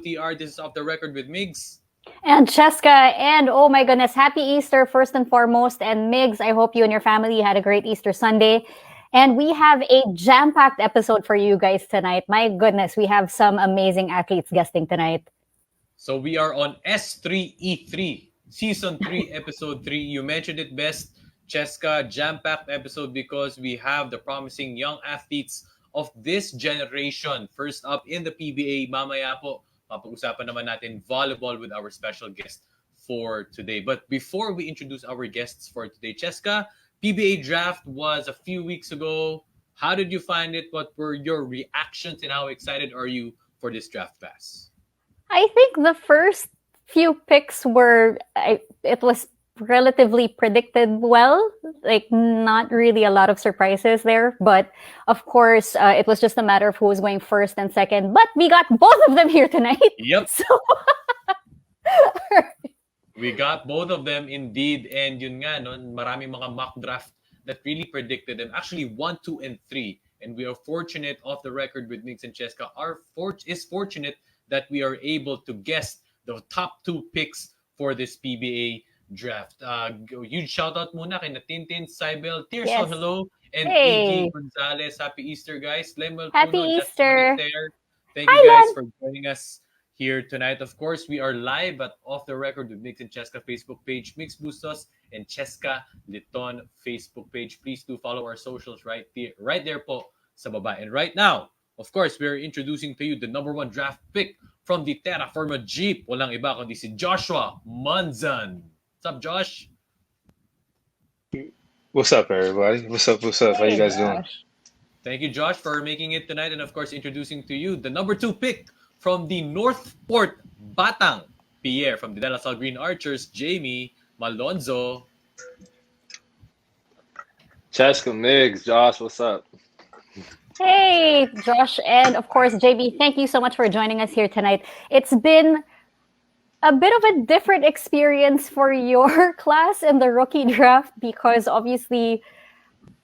Ka-OTR. This is Off the Record with Migs. And Cesca, and oh my goodness, happy Easter first and foremost. And Migs, I hope you and your family had a great Easter Sunday. And we have a jam-packed episode for you guys tonight. My goodness, we have some amazing athletes guesting tonight. So we are on S3E3, Season 3, Episode 3. You mentioned it best, Cesca, jam-packed episode because we have the promising young athletes of this generation. First up in the PBA, mamaya po, papag-usapan naman natin volleyball with our special guest for today. But before we introduce our guests for today, Cesca, PBA draft was a few weeks ago. How did you find it? What were your reactions and how excited are you for this draft pass? I think the first few picks were, it was relatively predicted well, like not really a lot of surprises there. But of course, it was just a matter of who was going first and second. But we got both of them here tonight. Yep. So we got both of them indeed. And yun nga, no, maraming mga mock draft that really predicted them. Actually, 1, 2, and 3. And we are fortunate, off the record with Migs and Cesca, is fortunate that we are able to guess the top 2 picks for this PBA draft. Huge shout out muna kay Tintin, Cybel, Tirso, yes. Hello, and Hey. AJ Gonzalez. Happy Easter, guys. Lemel Happy Puno, Easter. Thank you guys for joining us here tonight. Of course, we are live at Off the Record with Migs and Cesca Facebook page, Migs Bustos and Cesca Liton Facebook page. Please do follow our socials right there po sa baba. And right now, of course, we're introducing to you the number 1 draft pick from the Terrafirma Dyip. Walang iba kundi si Joshua Munzon. What's up, Josh? What's up, everybody? What's up? How you guys doing? Thank you, Josh, for making it tonight. And of course, introducing to you the number 2 pick from the Northport Batang Pier from the De La Salle Green Archers, Jamie Malonzo. Cesca, Migs, Josh, what's up? Hey, Josh, and of course, JB, thank you so much for joining us here tonight. It's been a bit of a different experience for your class in the rookie draft because obviously,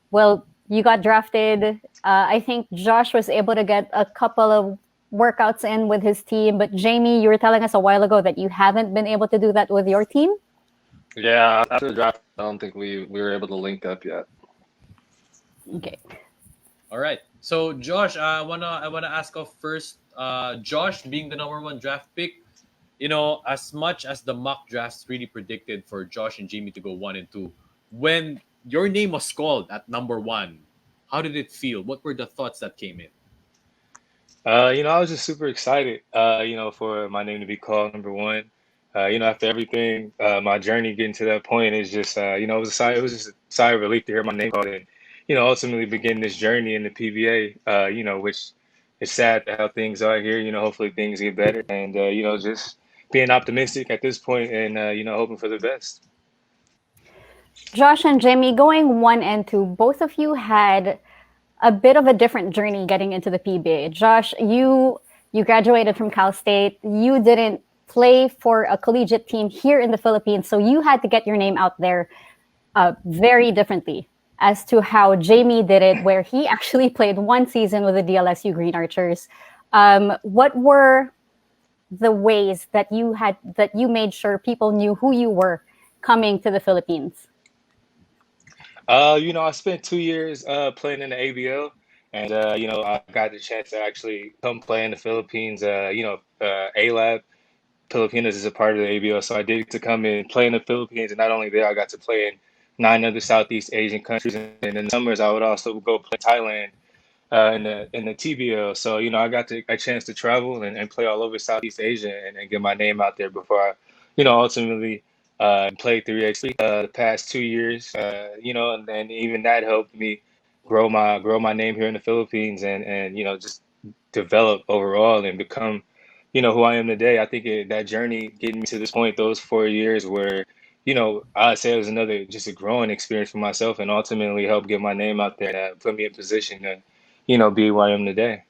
well, you got drafted. I think Josh was able to get a couple of workouts in with his team, but Jamie, you were telling us a while ago that you haven't been able to do that with your team? Yeah, after the draft, I don't think we were able to link up yet. Okay. All right. So, Josh, I wanna ask off first. Josh, being the number 1 draft pick, you know, as much as the mock drafts really predicted for Josh and Jamie to go 1 and 2, when your name was called at number 1, how did it feel? What were the thoughts that came in? I was just super excited, for my name to be called number 1. After everything, my journey getting to that point is just, it was just a sigh of relief to hear my name called and, ultimately begin this journey in the PBA, which is sad to how things are here. Hopefully things get better and, just being optimistic at this point and, hoping for the best. Josh and Jamie, going 1 and 2, both of you had a bit of a different journey getting into the PBA. Josh, you graduated from Cal State. You didn't play for a collegiate team here in the Philippines, so you had to get your name out there very differently as to how Jamie did it, where he actually played 1 season with the DLSU Green Archers. What were the ways that you made sure people knew who you were coming to the Philippines? I spent 2 years playing in the ABL, and I got the chance to actually come play in the Philippines. A-Lab Filipinas is a part of the ABL, so I did to come in play in the Philippines, and not only there, I got to play in 9 other Southeast Asian countries, and in the summers I would also go play Thailand in the TBL. So I got a chance to travel and play all over Southeast Asia and get my name out there before I, ultimately played 3x the past 2 years. And then even that helped me grow my name here in the Philippines and just develop overall and become who I am today. I think that journey getting me to this point, those 4 years where I'd say it was just a growing experience for myself and ultimately helped get my name out there and put me in position to, be who I am today.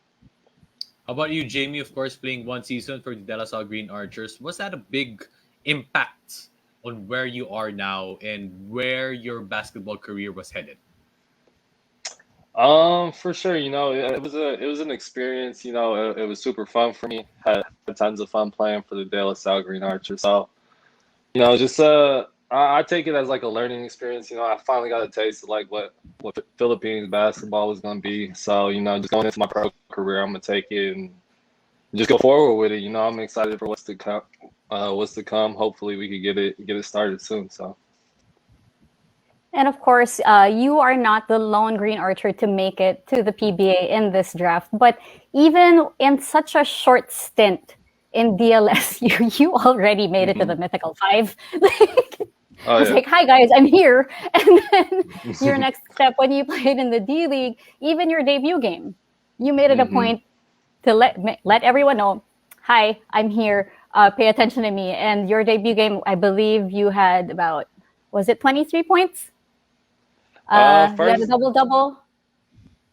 How about you, Jamie? Of course, playing 1 season for the De La Salle Green Archers. Was that a big impact on where you are now and where your basketball career was headed? For sure, it was an experience. It was super fun for me. Had tons of fun playing for the De La Salle Green Archer. So, just I take it as like a learning experience. I finally got a taste of like what Philippines basketball was gonna be. So, just going into my pro career, I'm gonna take it and just go forward with it. I'm excited for what's to come. Hopefully, we could get it started soon. So. And of course, you are not the lone Green Archer to make it to the PBA in this draft. But even in such a short stint in DLS, you already made it to the Mythical Five. Oh, I was like, hi guys, I'm here. And then your next step when you played in the D League, even your debut game, you made it a point to let everyone know, hi, I'm here. Pay attention to me. And your debut game, I believe you had about, was it 23 points? You had a double-double?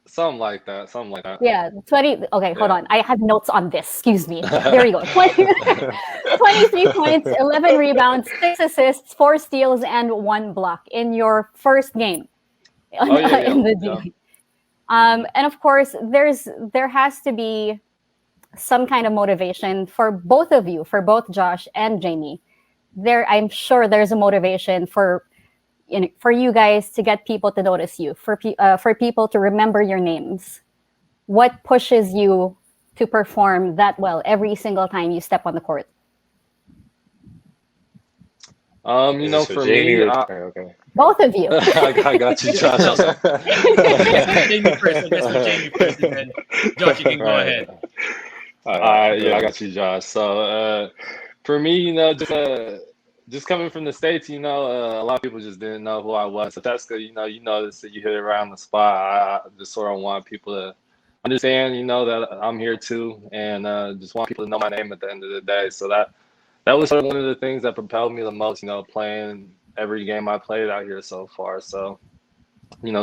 Something like that. Yeah, 20. Okay, hold on. I have notes on this. Excuse me. There we go. 23 points, 11 rebounds, 6 assists, 4 steals, and 1 block in your first game in the D League. And of course, there has to be some kind of motivation for both of you, for both Josh and Jamie. I'm sure there's a motivation for you guys to get people to notice you, for people to remember your names. What pushes you to perform that well every single time you step on the court? For me, okay. Both of you. I got you, Josh. Jamie first. I guess with Jamie first, and then Josh, you can go ahead. I got you, Josh. So for me, just coming from the States, a lot of people just didn't know who I was. So that's good. You notice that you hit it around the spot. I just sort of want people to understand, that I'm here too, and just want people to know my name at the end of the day. So that was sort of one of the things that propelled me the most, playing every game I played out here so far. So,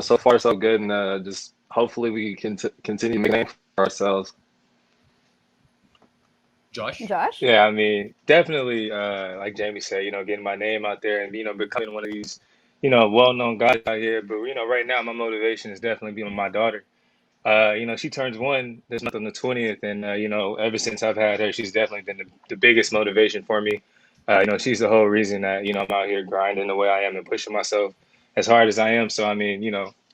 so far so good, and just hopefully we can continue making a name for ourselves. Josh? Yeah, I mean, definitely, like Jamie said, getting my name out there and, becoming one of these, well-known guys out here. But, right now my motivation is definitely being with my daughter. She turns 1 this month on the 20th. And, ever since I've had her, she's definitely been the biggest motivation for me. She's the whole reason that, I'm out here grinding the way I am and pushing myself as hard as I am. So, I mean,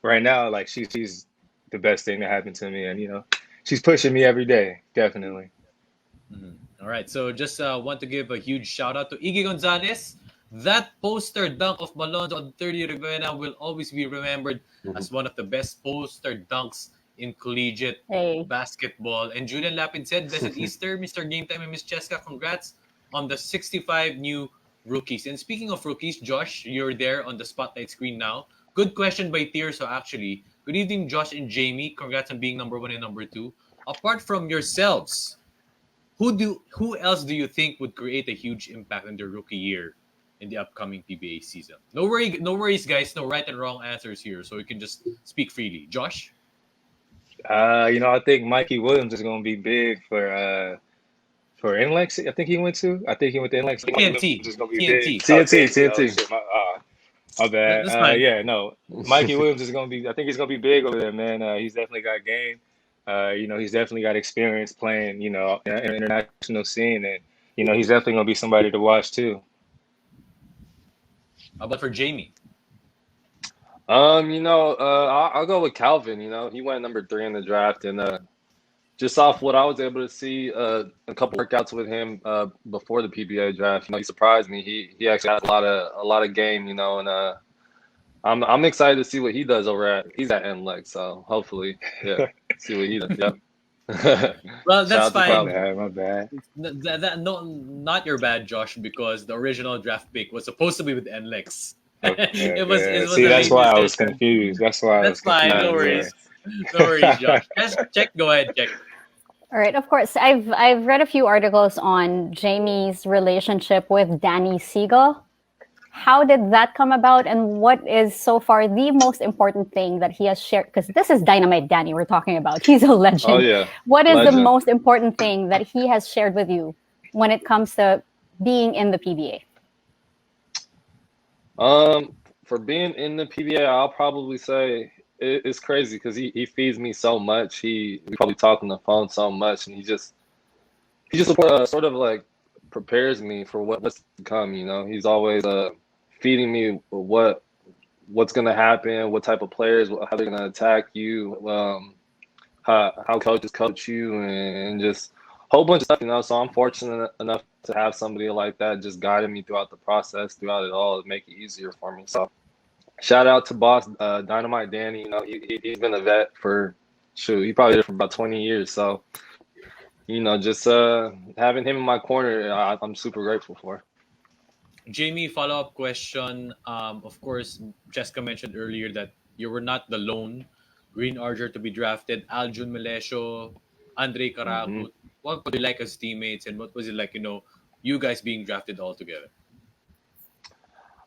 right now, like she's the best thing that happened to me. And, she's pushing me every day, definitely. All right, so just want to give a huge shout out to Iggy Gonzalez. That poster dunk of Malonzo on 30 Rivera will always be remembered as one of the best poster dunks in collegiate basketball. And Julian Lapid said, Blessed Easter, Mr. Game Time and Migs Cesca. Congrats on the 65 new rookies. And speaking of rookies, Josh, you're there on the spotlight screen now. Good question by Tirso, actually. Good evening, Josh and Jamie. Congrats on being number 1 and number 2. Apart from yourselves, who else do you think would create a huge impact in their rookie year in the upcoming PBA season? No worries, guys. No right and wrong answers here, so you can just speak freely. Josh? I think Mikey Williams is going to be big for NLEX. I think he went to NLEX. TNT. Is going to be big. TNT. My bad. That's fine. Mikey Williams is going to be. I think he's going to be big over there, man. He's definitely got game. He's definitely got experience playing, in an international scene, and he's definitely gonna be somebody to watch too. How about for Jamie? I'll go with Calvin. He went number 3 in the draft, and just off what I was able to see, a couple workouts with him before the PBA draft, he surprised me. He actually has a lot of game, and I'm excited to see what he does he's at NLEX, so hopefully, see what he does. Yep. Well, that's fine. My bad. Not your bad, Josh, because the original draft pick was supposed to be with NLEX. Okay, it was See, that's why I was confused. That's fine. No worries. No worries, Josh. Just check. Go ahead, check. All right. Of course, I've read a few articles on Jamie's relationship with Danny Siegel. How did that come about, and what is so far the most important thing that he has shared? Because this is Dynamite Danny we're talking about. He's a legend. Oh, yeah. What is the most important thing that he has shared with you when it comes to being in the PBA? For being in the PBA, I'll probably say it's crazy because he feeds me so much. We probably talk on the phone so much, and he just sort of like prepares me for what's to come. You know, he's always feeding me what's gonna happen, what type of players, how they're gonna attack you, how coaches coach you, and just a whole bunch of stuff. You know, so I'm fortunate enough to have somebody like that just guiding me throughout the process, throughout it all, to make it easier for me. So shout out to boss Dynamite Danny. You know, he's been a vet for he probably did it for about 20 years. So you know, just having him in my corner, I'm super grateful for. Jamie, follow-up question. Of course, Jessica mentioned earlier that you were not the lone Green Archer to be drafted. Aljun Melesio, Andre Mm-hmm. Caragut. What were they like as teammates, and what was it like, you guys being drafted all together?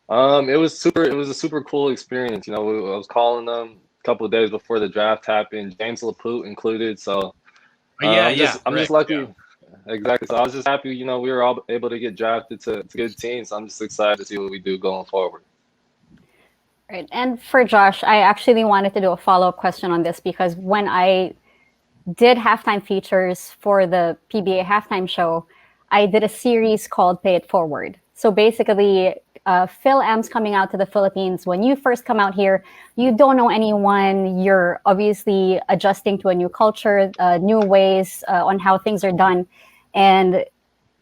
It was super. It was a super cool experience. You know, I was calling them a couple of days before the draft happened. James Lapoute included. So Yeah, I'm yeah, just correct. lucky. Yeah. Exactly. So I was just happy. You know, we were all able to get drafted to good teams. So I'm just excited to see what we do going forward. Right. And for Josh, I actually wanted to do a follow-up question on this because when I did halftime features for the PBA halftime show, I did a series called Pay It Forward. So basically, Phil M's coming out to the Philippines. When you first come out here, you don't know anyone. You're obviously adjusting to a new culture, new ways on how things are done. And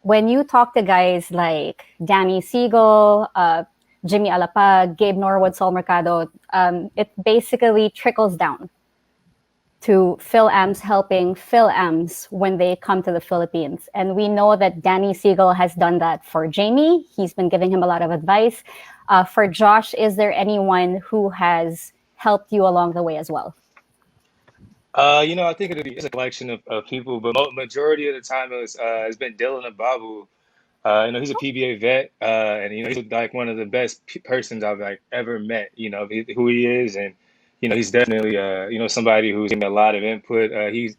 when you talk to guys like Danny Siegel, Jimmy Alapag, Gabe Norwood, Sol Mercado, it basically trickles down to Phil M's helping Phil M's when they come to the Philippines. And we know that Danny Siegel has done that for Jamie. He's been giving him a lot of advice. For Josh, is there anyone who has helped you along the way as well? I think it's a collection of people, but majority of the time it's been Dylan Ababu. He's a PBA vet, and he's like one of the best persons I've like ever met. Who he is, and he's definitely somebody who's given me a lot of input. He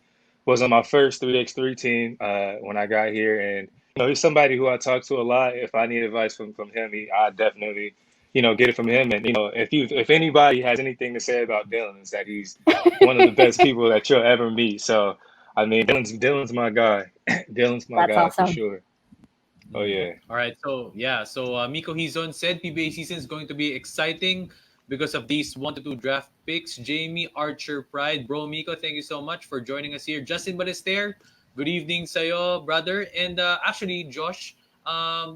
was on my first 3x3 team when I got here, and he's somebody who I talk to a lot. If I need advice from him, I definitely get it from him. And if anybody has anything to say about Dylan, it's that he's one of the best people that you'll ever meet. So I mean, Dylan's my guy. Dylan's my That's guy for awesome. sure. Oh yeah. All right. So Miko Hizon said PBA season is going to be exciting because of these 1 to 2 draft picks. Jamie Archer Pride, bro Miko, thank you so much for joining us here. Justin Ballester, good evening sayo, brother. And actually, Josh,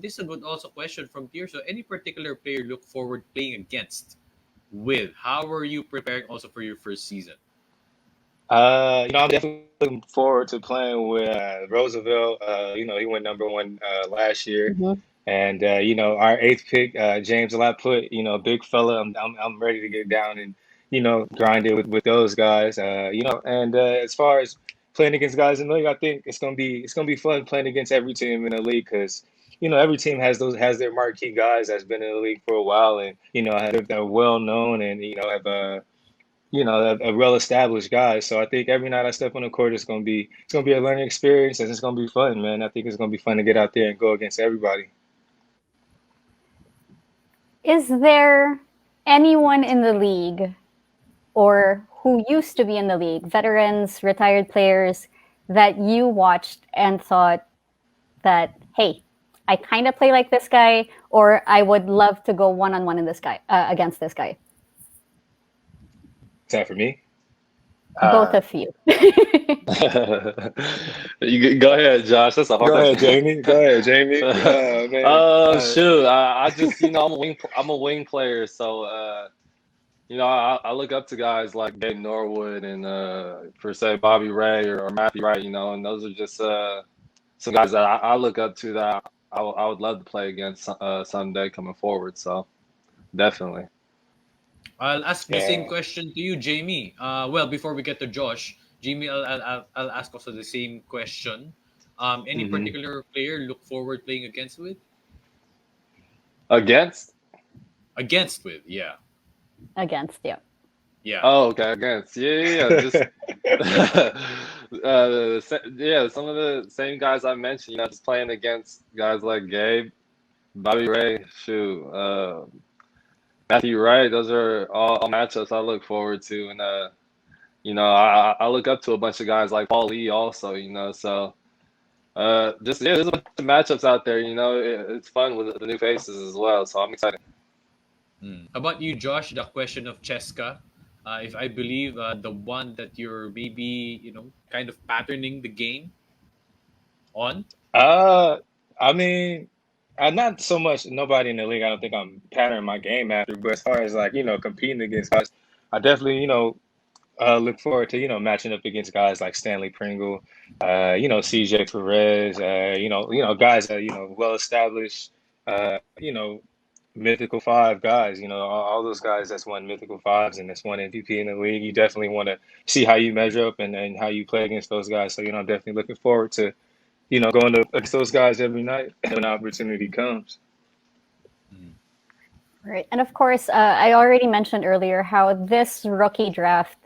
this is a good also question from here. So, any particular player look forward playing against? With how are you preparing also for your first season? I'm definitely looking forward to playing with Roosevelt. He went #1 last year, Mm-hmm. and our eighth pick, James Laput. Big fella. I'm ready to get down and grind it with those guys. And as far as playing against guys in the league, I think it's gonna be fun playing against every team in the league because every team has their marquee guys that's been in the league for a while and they're well known and have a well-established guy. So I think every night I step on the court, it's gonna be a learning experience, and it's gonna be fun, man. I think it's gonna be fun to get out there and go against everybody. Is there anyone in the league or who used to be in the league, veterans, retired players, that you watched and thought that, hey, I kind of play like this guy, or I would love to go one-on-one in this guy against this guy? Is that for me? Both of you. You go ahead, Josh. That's a hard. Go ahead, Jamie. Go ahead, Jamie. Oh, man. Shoot. I just I'm a wing player, so I look up to guys like Gabe Norwood and per se Bobby Ray or Matthew Wright, and those are just some guys that I look up to that I would love to play against someday coming forward. So definitely. I'll ask the same Yeah. question to you, Jamie. Well, before we get to Josh, Jamie, I'll ask also the same question. Any Mhm. particular player look forward playing against with? Against? Against with, yeah. Against, yeah. Yeah. Oh, okay, against. Yeah. Just some of the same guys I mentioned. Just playing against guys like Gabe, Bobby Ray, Matthew Wright. Those are all matchups I look forward to, and I look up to a bunch of guys like Paul Lee also. So Just yeah, there's a bunch of matchups out there. You know, it's fun with the new faces as well. So I'm excited. How about you, Josh? The question of Cesca, if I believe the one that you're maybe kind of patterning the game on. Uh, I mean, not so much nobody in the league. I don't think I'm patterning my game after, but as far as like competing against guys, I definitely look forward to matching up against guys like Stanley Pringle, CJ Perez, guys that well established, mythical five guys. All those guys that's won mythical fives and that's won MVP in the league. You definitely want to see how you measure up and how you play against those guys. So I'm definitely looking forward to going to against those guys every night when opportunity comes. Right. And of course, I already mentioned earlier how this rookie draft,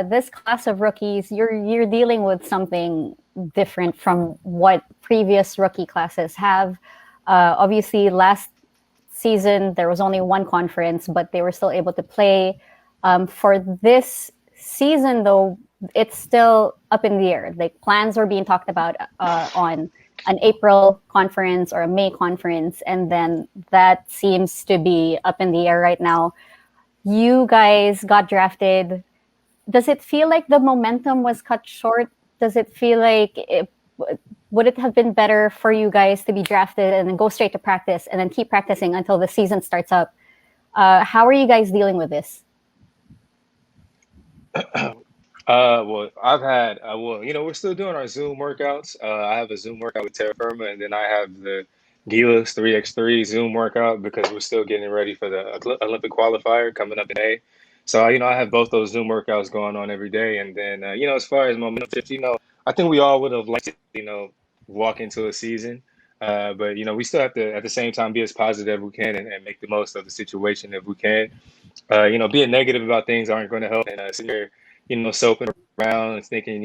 this class of rookies, you're dealing with something different from what previous rookie classes have. Obviously, last season there was only one conference, but they were still able to play. For this season, though, it's still up in the air. Like plans are being talked about on an April conference or a May conference, and then that seems to be up in the air right now. You guys got drafted. Does it feel like the momentum was cut short? Does it feel like would it have been better for you guys to be drafted and then go straight to practice and then keep practicing until the season starts up? How are you guys dealing with this? Well, I've had, we're still doing our Zoom workouts. I have a Zoom workout with Terrafirma, and then I have the Gilas 3x3 Zoom workout because we're still getting ready for the Olympic qualifier coming up in May. So, I have both those Zoom workouts going on every day. And then, as far as momentum shift, I think we all would have liked to, walk into a season. But, we still have to, at the same time, be as positive as we can and make the most of the situation if we can. Being negative about things aren't going to help. And sitting here, soaking around and thinking,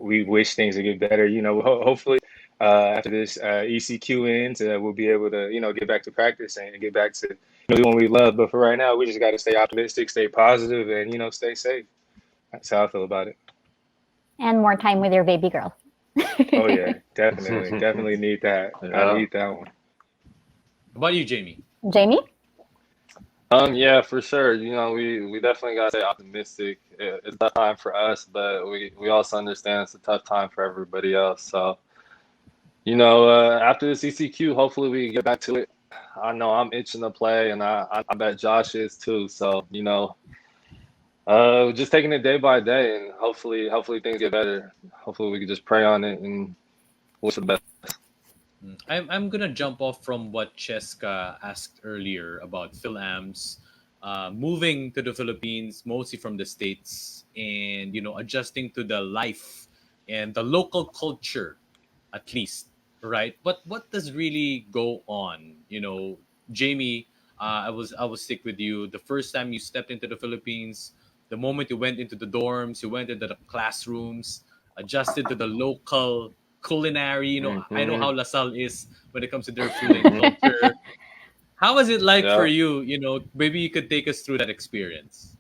we wish things would get better. Hopefully after this ECQ ends, we'll be able to, get back to practice and get back to doing what we love. But for right now, we just got to stay optimistic, stay positive, and, stay safe. That's how I feel about it. And more time with your baby girl. Oh, yeah, definitely. Definitely need that. Yeah. I need that one. How about you, Jamie? Jamie? Yeah, for sure. We definitely gotta stay optimistic. It's a tough time for us, but we also understand it's a tough time for everybody else. So, after this ECQ, hopefully we get back to it. I know I'm itching to play, and I bet Josh is too. So, just taking it day by day, and hopefully things get better. Hopefully we can just pray on it and wish the best. I'm gonna jump off from what Cesca asked earlier about Phil-Am's moving to the Philippines, mostly from the States, and adjusting to the life and the local culture, at least, right? But what does really go on? Jamie, I will stick with you. The first time you stepped into the Philippines, the moment you went into the dorms, you went into the classrooms, adjusted to the local culinary. I know how LaSalle is when it comes to their food and culture. How was it like for you? Maybe you could take us through that experience.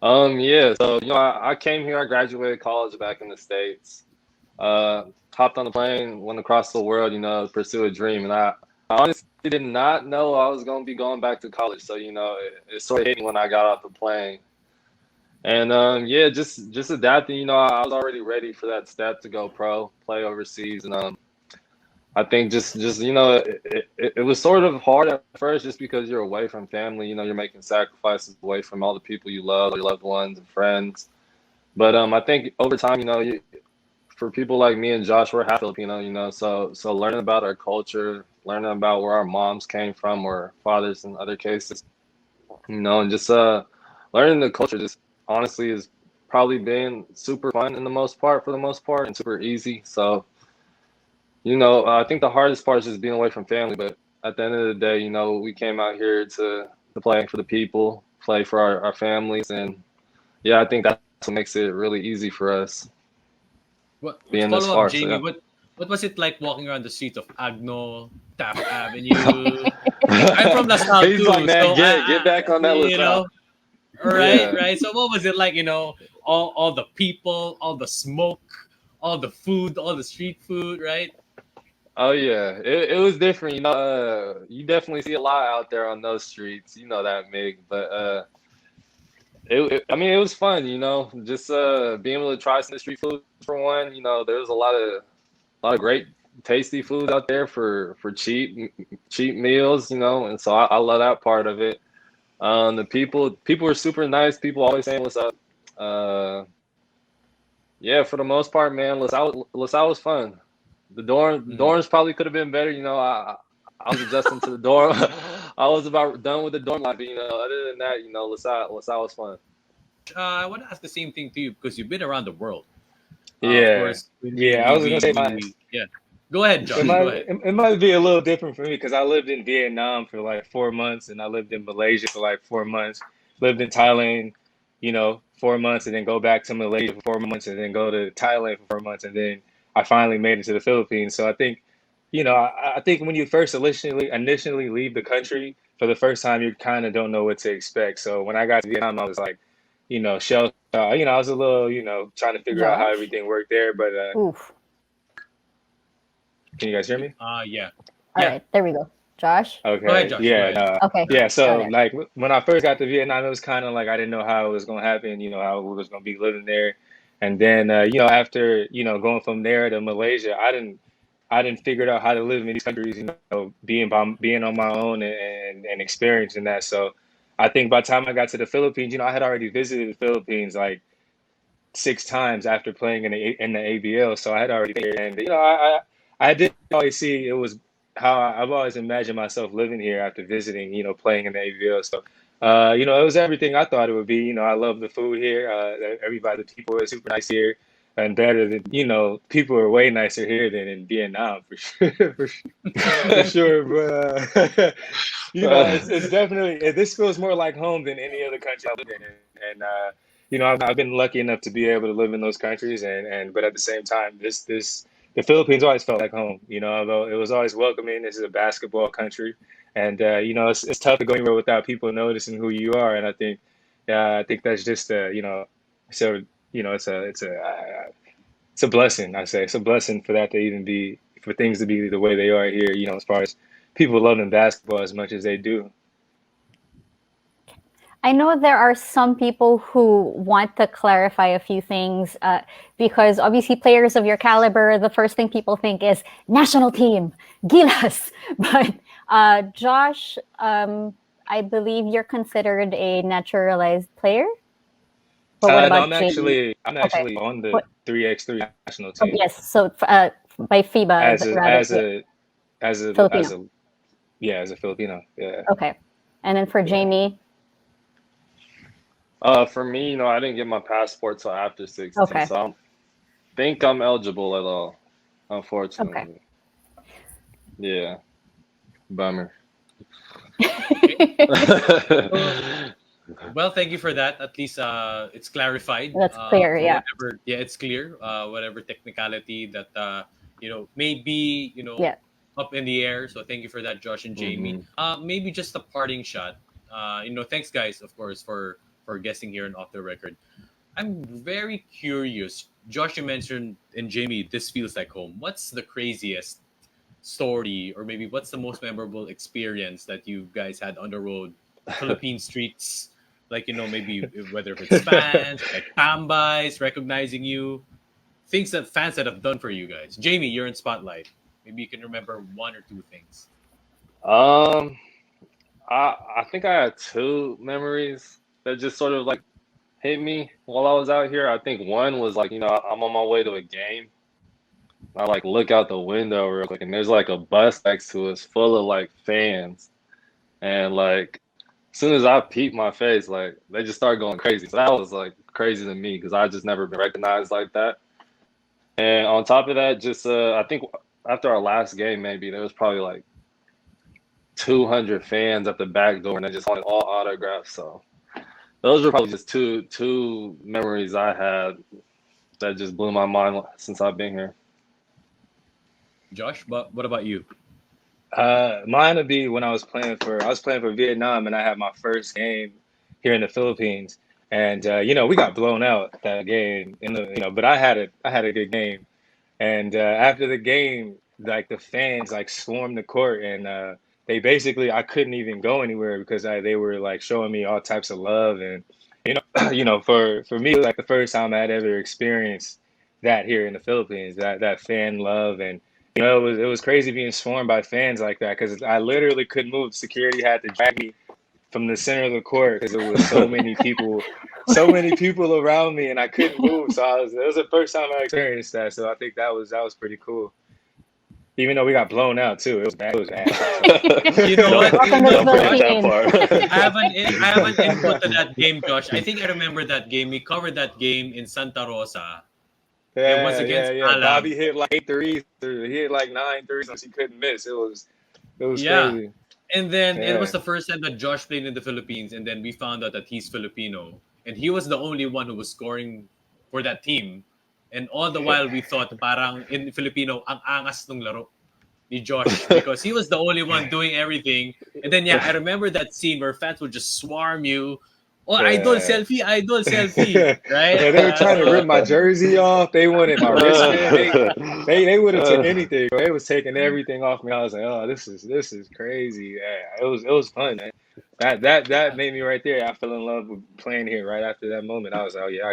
Yeah. So I came here. I graduated college back in the States. Hopped on the plane, went across the world. To pursue a dream, and I honestly did not know I was going to be going back to college. So it sort of hit me when I got off the plane. And yeah, just adapting. I was already ready for that step to go pro, play overseas, and I think just it was sort of hard at first, just because you're away from family. You're making sacrifices away from all the people you love, your loved ones and friends. But I think over time, for people like me and Josh, we're half Filipino. So learning about our culture, learning about where our moms came from or fathers in other cases, and just learning the culture just honestly is probably been super fun for the most part, and super easy. So, I think the hardest part is just being away from family. But at the end of the day, we came out here to play for the people, play for our families. And yeah, I think that's what makes it really easy for us. Being this Follow up, far. Jamie. So, yeah. What was it like walking around the streets of Agno, Taft Avenue? I'm from LaSalle He's too. like, man, so get back on that LaSalle. Right, Yeah. right. So what was it like? All the people, all the smoke. all the food, all the street food, right? Oh yeah, it was different. You definitely see a lot out there on those streets. You know that, Mig. But I mean, it was fun. Just being able to try some of the street food for one. There's a lot of great, tasty food out there for cheap meals. And so I love that part of it. The people are super nice. People always saying what's up. Yeah, for the most part, man, LaSalle was fun. The dorms probably could have been better. I was adjusting to the dorm. I was about done with the dorm life. But, other than that, LaSalle was fun. I want to ask the same thing to you because you've been around the world. Of Yeah, course, I was gonna say yeah. Go ahead, Josh. it Go might ahead. it might be a little different for me because I lived in Vietnam for like 4 months, and I lived in Malaysia for like 4 months. Lived in Thailand, 4 months, and then go back to Malaysia for 4 months, and then go to Thailand for 4 months, and then I finally made it to the Philippines. So I think, I think when you first initially leave the country for the first time, you kind of don't know what to expect. So when I got to Vietnam, I was like, shell. I was a little, trying to figure out how Josh? everything worked there. But Oof. can you guys hear me? Yeah. All Yeah. right, there we go. Josh? Okay. Go ahead, Josh. Go Yeah. ahead. Okay. Yeah. So Got it. like when I first got to Vietnam, it was kind of like I didn't know how it was going to happen. How it was going to be living there, and then after going from there to Malaysia, I didn't figure out how to live in these countries. Being on my own and experiencing that. So I think by the time I got to the Philippines, I had already visited the Philippines like 6 times after playing in the ABL. So I had already been there, and I did always see it was how I've always imagined myself living here after visiting, playing in the ABL. So it was everything I thought it would be. I love the food here. Everybody, the people are super nice here, and better than people are way nicer here than in Vietnam for sure, for sure. But it's definitely this feels more like home than any other country I've lived in, and I've been lucky enough to be able to live in those countries, and but at the same time, the Philippines always felt like home. Although it was always welcoming. This is a basketball country, and it's tough to go anywhere without people noticing who you are. And I think that's just so it's a blessing. I say it's a blessing for that to even be for things to be the way they are here. As far as people loving basketball as much as they do. I know there are some people who want to clarify a few things because obviously players of your caliber, the first thing people think is national team, Gilas. But Josh, I believe you're considered a naturalized player. But what No, about I'm Jamie? actually on the What? 3x3 national Oh, team yes. So by FIBA, as a rather, as a as a as Filipino. a yeah, as a Filipino. Yeah. Okay. And then for Yeah. Jamie, For me, I didn't get my passport till after 16, okay. so I don't think I'm eligible at all, unfortunately. Yeah, bummer. Well, thank you for that. At least it's clarified. That's clear, For yeah. whatever, yeah, it's clear. Whatever technicality that may be Yeah. up in the air. So thank you for that, Josh and Jamie. Maybe just a parting shot. Thanks guys, of course, for guessing here and off the record. I'm very curious. Josh, you mentioned, and Jamie, this feels like home. What's the craziest story, or maybe what's the most memorable experience that you guys had on the road, Philippine streets? Like, maybe whether if it's fans, like tambais recognizing you, things that fans that have done for you guys. Jamie, you're in spotlight. Maybe you can remember one or two things. Um, I think I had two memories that just sort of like hit me while I was out here. I think one was like, I'm on my way to a game. I like look out the window real quick, and there's like a bus next to us full of like fans, and like as soon as I peep my face, like they just start going crazy. So that was like crazy to me because I just never been recognized like that. And on top of that, just I think after our last game, maybe there was probably like 200 fans at the back door, and they just wanted all autographs. So those were probably just two memories I had that just blew my mind since I've been here. Josh, but what about you? Mine would be when I was playing for Vietnam, and I had my first game here in the Philippines, and we got blown out that game but I had a good game. And after the game, like the fans like swarmed the court, and they basically I couldn't even go anywhere because they were like showing me all types of love, and for me like the first time I'd ever experienced that here in the Philippines, that fan love. And it was crazy being swarmed by fans like that because I literally couldn't move. Security had to drag me from the center of the court because there was so many people around me, and I couldn't move. So it was the first time I experienced that. So I think that was pretty cool. Even though we got blown out too, it was bad. It was bad. You know what? Welcome to the Don't forget that Philippines. part. I have an input to that game, Josh. I think I remember that game. We covered that game in Santa Rosa. It was against Alam. Bobby hit like 8 threes. He hit like 9 threes, and she couldn't miss. It was Yeah. crazy. And then it Yeah. was the first time that Josh played in the Philippines, and then we found out that he's Filipino, and he was the only one who was scoring for that team. And all the while we thought parang in Filipino ang angas ng laro ni Josh because he was the only one doing everything. And then I remember that scene where fans would just swarm you. Oh, idol selfie, right? Yeah, they were trying to rip my jersey off. They wanted my wristband. They would have took anything. Bro. They was taking everything off me. I was like, oh, this is crazy. Yeah, it was fun, man. That made me right there. I fell in love with playing here right after that moment. I was like, oh yeah,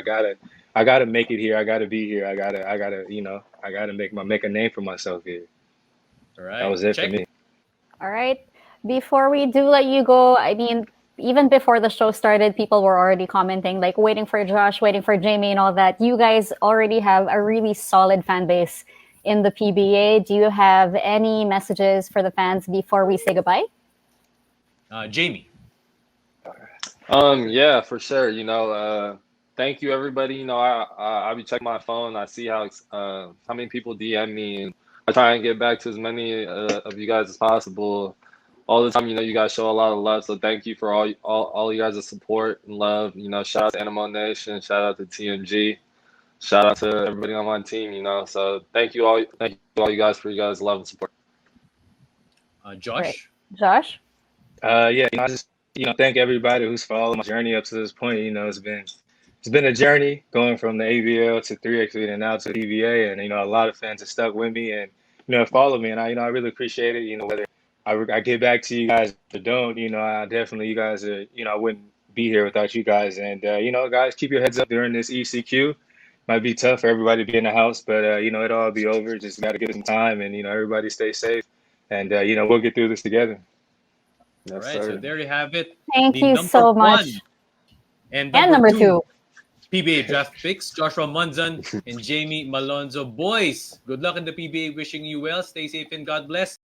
I gotta make it here. I gotta be here. I gotta make a name for myself here. All right. That was it Check. for me. All right. Before we do let you go, I mean, even before the show started, people were already commenting, like waiting for Josh, waiting for Jamie and all that. You guys already have a really solid fan base in the PBA. Do you have any messages for the fans before we say goodbye? Jamie. Yeah, for sure. Thank you, everybody. I be checking my phone. I see how many people DM me, and I try and get back to as many of you guys as possible. All the time, you guys show a lot of love. So thank you for all you guys' support and love. Shout out to Animal Nation. Shout out to TMG. Shout out to everybody on my team. So thank you all you guys for you guys' love and support. Josh. Great. Josh? I just thank everybody who's followed my journey up to this point. It's been a journey going from the ABL to 3x3 and now to the PBA, and a lot of fans have stuck with me and followed me, and I really appreciate it. Whether I get back to you guys or don't, I definitely, you guys are, I wouldn't be here without you guys. And guys, keep your heads up during this ECQ. Might be tough for everybody to be in the house, but it'll all be over. Just got to give it some time, and everybody stay safe, and we'll get through this together. All right, so there you have it. Thank The you number so one much. And And number two. PBA draft picks, Joshua Munzon and Jamie Malonzo. Boys, good luck in the PBA. Wishing you well. Stay safe and God bless.